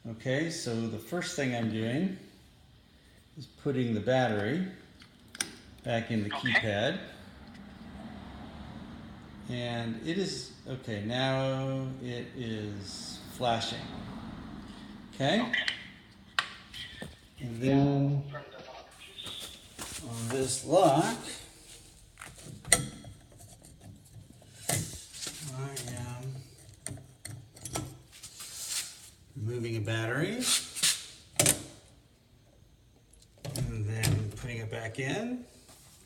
Okay, so the first thing I'm doing is putting the battery back in the keypad. And it is, okay, now it is flashing. Okay? And then on this lock, I am removing a battery and then putting it back in,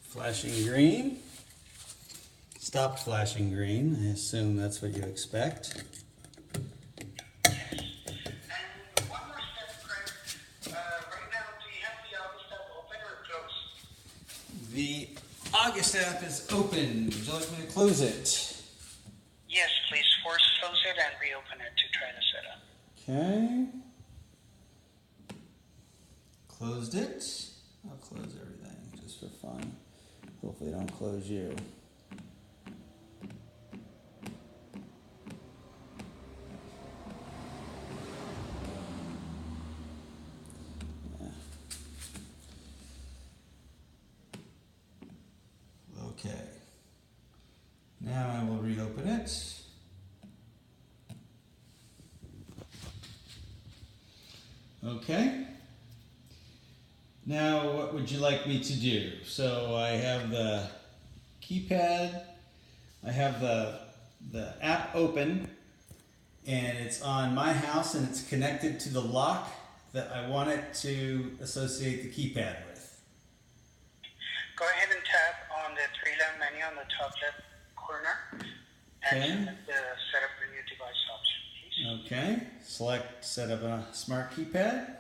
flashing green. Stopped flashing green. I assume that's what you expect. And one more step, Craig. Right now, do you have the August app open or closed? The August app is open. Would you like me to close it? Yes, please force close it and reopen it to try the setup. Okay. Closed it. I'll close everything just for fun. Hopefully I don't close you. Okay. Now I will reopen it. Okay. Now what would you like me to do? So I have the keypad, I have the app open, and it's on my house and it's connected to the lock that I want it to associate the keypad with. Go ahead and tap on the three-line menu on the top left corner and select the Setup a New Device option, please. Okay. Select Set up a Smart Keypad.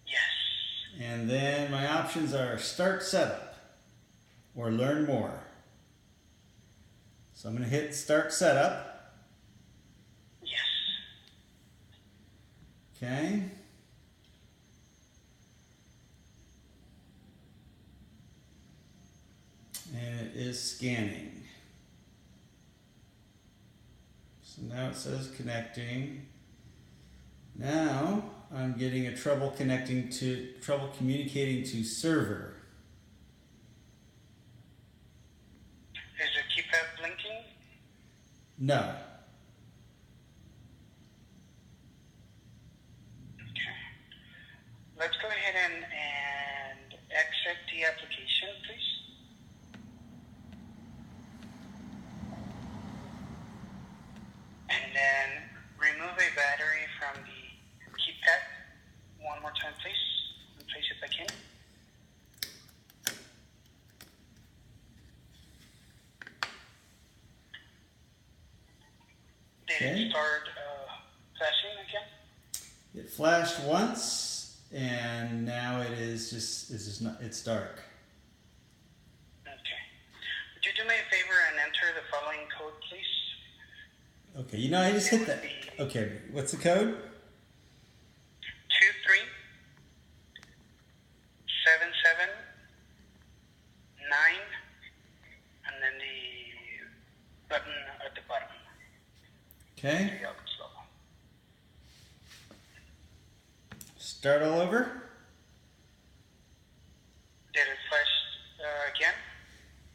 Yes. And then my options are Start Setup or Learn More. So I'm going to hit Start Setup. Yes. Okay. And it is scanning. So now it says connecting. Now I'm getting a trouble communicating to server. Is the keypad blinking? No. Okay. Let's go ahead and exit the application, please. And then remove a battery from the keypad one more time, please, and place it back in. Did it start flashing again? It flashed once, and now it's dark. Okay. Would you do me a favor and enter the following code, please? Okay, I just hit that. Okay, what's the code? 23779, and then the button at the bottom. Okay. The August logo. Start all over? Did it flash again?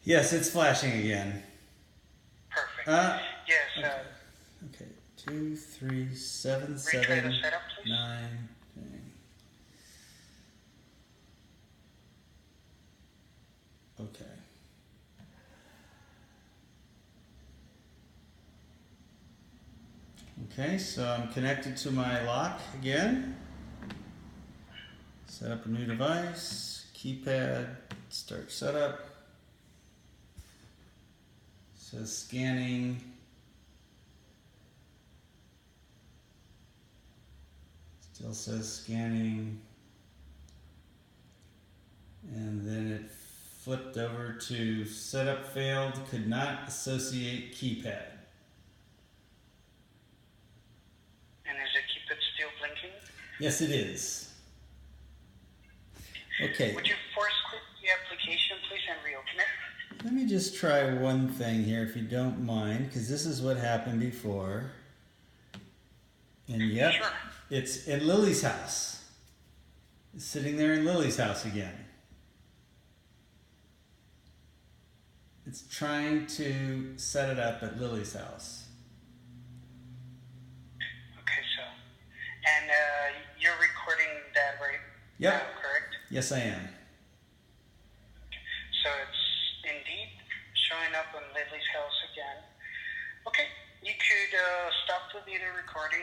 Yes, it's flashing again. Perfect. Yes. Okay. 2, 3, 7, 7, the setup, please. 9. Okay. Okay, so I'm connected to my lock again. Set up a new device, keypad, start setup. Says scanning. Still says scanning. And then it flipped over to setup failed, could not associate keypad. And is the keypad still blinking? Yes, it is. Okay. Would you force quit the application, please, and reopen it? Let me just try one thing here, if you don't mind, because this is what happened before. And yep, Sure. It's in Lily's house. It's sitting there in Lily's house again. It's trying to set it up at Lily's house. Okay, so, and you're recording that right Yep. now, correct? Yes, I am. So it's indeed showing up on Lily's house again. Okay, you could stop the video recording.